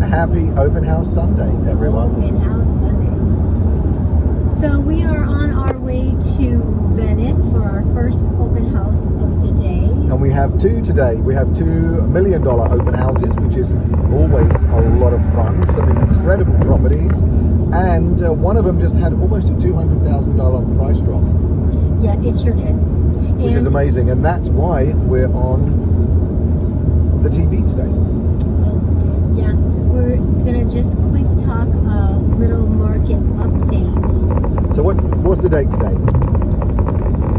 Happy Open House Sunday, everyone. Open House Sunday. So we are on our way to Venice for our first open house of the day. And we have two today. We have $2 million open houses, which is always a lot of fun. Some incredible properties. And one of them just had almost a $200,000 price drop. Yeah, it sure did. Which is amazing. And that's why we're on the TV today. Yeah, we're going to just quick talk a little market update. So what's the date today?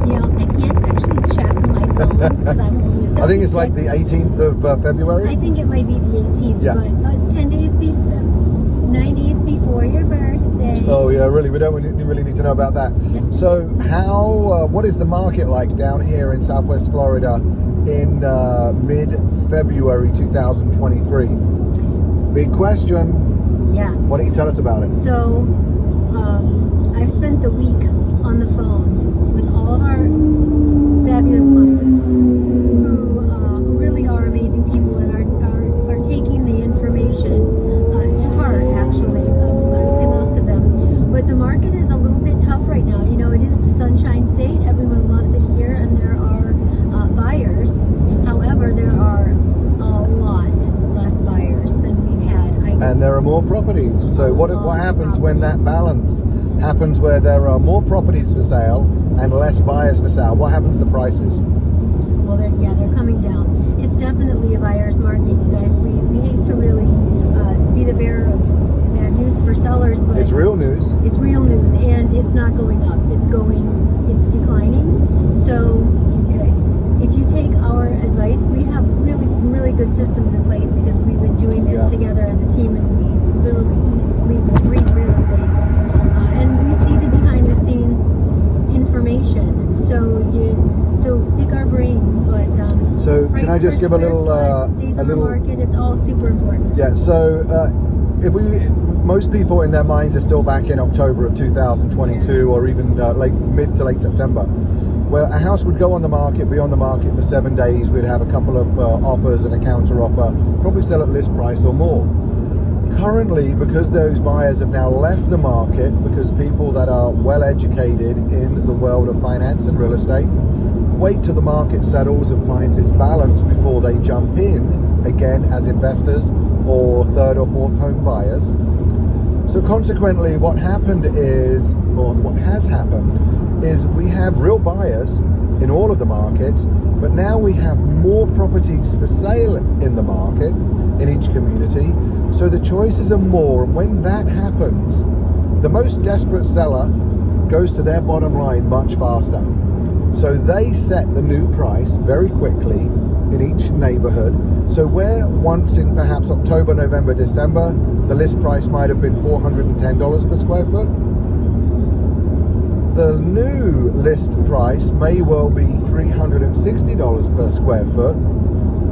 You know, I can't actually check my phone because I'm only I think it's like the 18th of February. I think it might be the 18th, yeah. But it's 9 days before your birthday. Oh yeah, really, we don't really need to know about that. Yes. So what is the market like down here in Southwest Florida in mid-February 2023? Big question. Yeah. Why don't you tell us about it? So, I've spent the week on the phone with all of our fabulous clients who really are amazing people and are taking the information to heart, actually. I would say most of them. But the market is a little bit tough right now. You know, it is the Sunshine State. Everyone loves it here, and there are buyers. However, there are a lot less buyers than we've had. And there are more properties. So what happens when that balance happens, where there are more properties for sale and less buyers for sale? What happens to prices? Well, they're coming down. It's definitely a buyer's market, you guys. We hate to really be the bearer of bad news for sellers, but it's real news. It's real news, and it's not going up. It's declining. So if you take our advice, we have some really good systems in place because we've been doing this together as a team, and we literally eat, sleep, and breathe real estate. And we see the behind the scenes information. So pick our brains. But so can I just give a little market? It's all super important. Yeah. So most people in their minds are still back in October of 2022, or even mid to late September, where a house would go on the market, be on the market for 7 days. We'd have a couple of offers and a counter offer, probably sell at list price or more. Currently, because those buyers have now left the market, because people that are well educated in the world of finance and real estate wait till the market settles and finds its balance before they jump in again as investors or third or fourth home buyers. So consequently, what has happened is we have real buyers in all of the markets, but now we have more properties for sale in the market in each community. So the choices are more, and when that happens, the most desperate seller goes to their bottom line much faster. So they set the new price very quickly in each neighborhood. So where once in perhaps October, November, December, the list price might have been $410 per square foot, the new list price may well be $360 per square foot,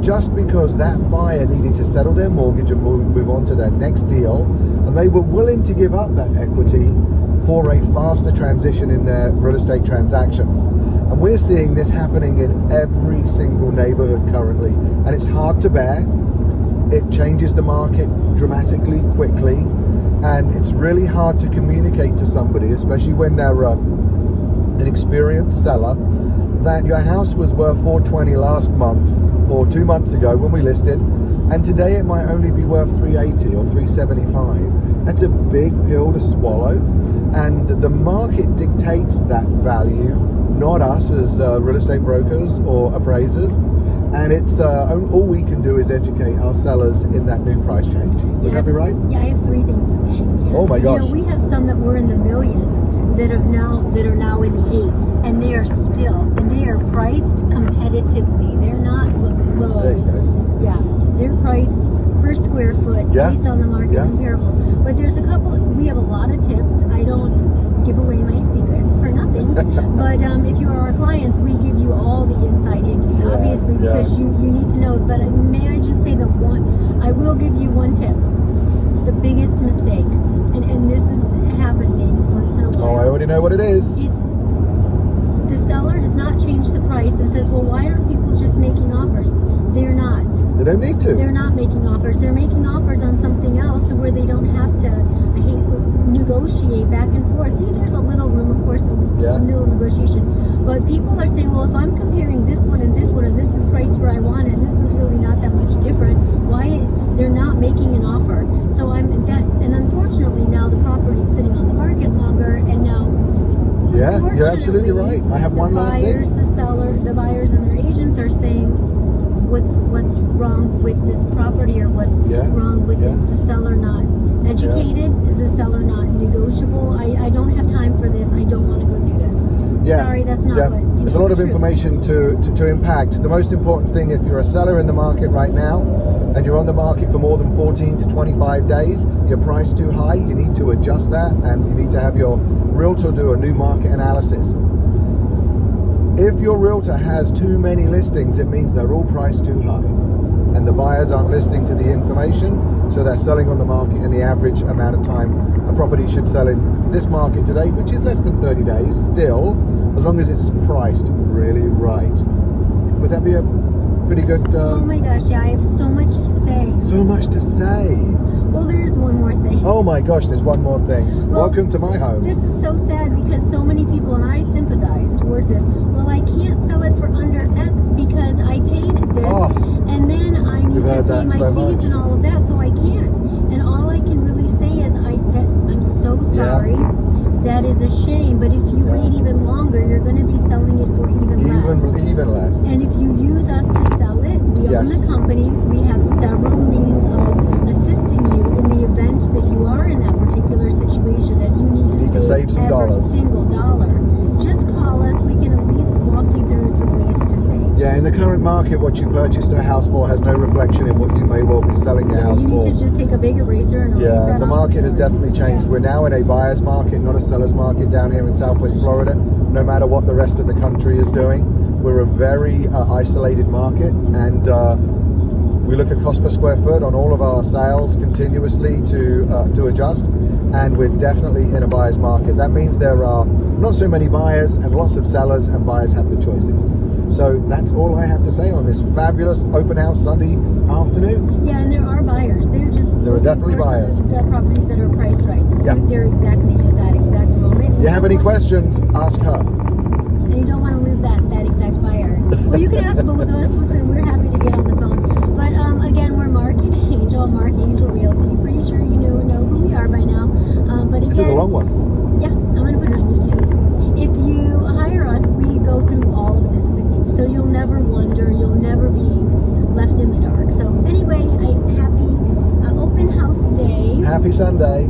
just because that buyer needed to settle their mortgage and move on to their next deal, and they were willing to give up that equity for a faster transition in their real estate transaction. And we're seeing this happening in every single neighborhood currently, and it's hard to bear. It changes the market dramatically, quickly, and it's really hard to communicate to somebody, especially when they're an experienced seller, that your house was worth $420 last month or 2 months ago when we listed, and today it might only be worth $380 or $375. That's a big pill to swallow, and the market dictates that value, not us as real estate brokers or appraisers. And it's all we can do is educate our sellers in that new price change. Would that be right? Yeah, I have 3 things to say. Oh my gosh! You know, we have some that were in the millions that are now in the 8s, and they are priced competitively. They're not low. There you go. Yeah, they're priced per square foot based on the market comparables. But there's we have a lot of tips. I don't give away my secrets for nothing. But if you are our clients, we give you all the inside ink, obviously, because you need to know. But may I just say I will give you one tip. The biggest mistake, and this is happening once in a while. Oh, I already know what it is. The seller does not change the price and says, well, why aren't people just making offers? They're not. They don't need to. They're not making offers. They're making offers on something else where they don't have to negotiate back and forth. There's a little room, of course, Yeah. a little negotiation. But people are saying, well, if I'm comparing this one and this one, and this is priced where I want it, and this was really not that much different, why they're not making an offer? So and unfortunately now the property is sitting on the market longer, and now. Yeah, you're absolutely right. I have one last thing. The buyers and their agents are saying, what's wrong with this property, or what's wrong with is the seller not educated? Is the seller not negotiable? I don't have time for this. I don't want to go do this. Yeah. Sorry, that's not what. There's a lot of information to impact. The most important thing, if you're a seller in the market right now and you're on the market for more than 14 to 25 days, your price too high, you need to adjust that, and you need to have your realtor do a new market analysis. If your realtor has too many listings, it means they're all priced too high, and the buyers aren't listening to the information, so they're selling on the market in the average amount of time a property should sell in this market today, which is less than 30 days still, as long as it's priced really right. Would that be a pretty good... oh my gosh, yeah, I have so much to say. So much to say. Well, there's one more thing. Oh my gosh, there's one more thing. Well, welcome to my home. This is so sad because so many people, and I sympathize towards this, well, I can't sell it for under X because I paid this, and then I need to pay my fees and all of that, so I can't. And all I can really say is I'm so sorry. That is a shame, but if you wait even longer, you're going to be selling it for even less. And if you use us to sell it, we own the company. We have several means of assisting you in the event that you are in that particular situation and you need to save some every dollars. single dollar. Just call us. We can at least walk you through some ways to save. Yeah, in the current market, what you purchased a house for has no reflection in what you may well be selling the house for. You need to just take a big eraser and erase that the off market has there. definitely changed. We're now in a buyer's market, not a seller's market down here in Southwest Florida, no matter what the rest of the country is doing. We're a very isolated market, and we look at cost per square foot on all of our sales continuously to adjust, and we're definitely in a buyer's market. That means there are not so many buyers and lots of sellers, and buyers have the choices. So that's all I have to say on this fabulous open house Sunday afternoon. Yeah, and there are buyers. There are definitely buyers. The properties that are priced right. They're exactly at that exact moment. You have any questions, ask her. And you don't want to lose that exact buyer. Well, you can ask both of us. Listen, we're happy to get on the phone. But again, we're MARKANGEL Realty. Pretty sure you know who we are by now. But again, this is a long one. Yeah, I'm going to put it on YouTube. If you hire us, we go through all of this with you. So you'll never wonder. You'll never be left in the dark. So anyway, happy open house day. Happy Sunday.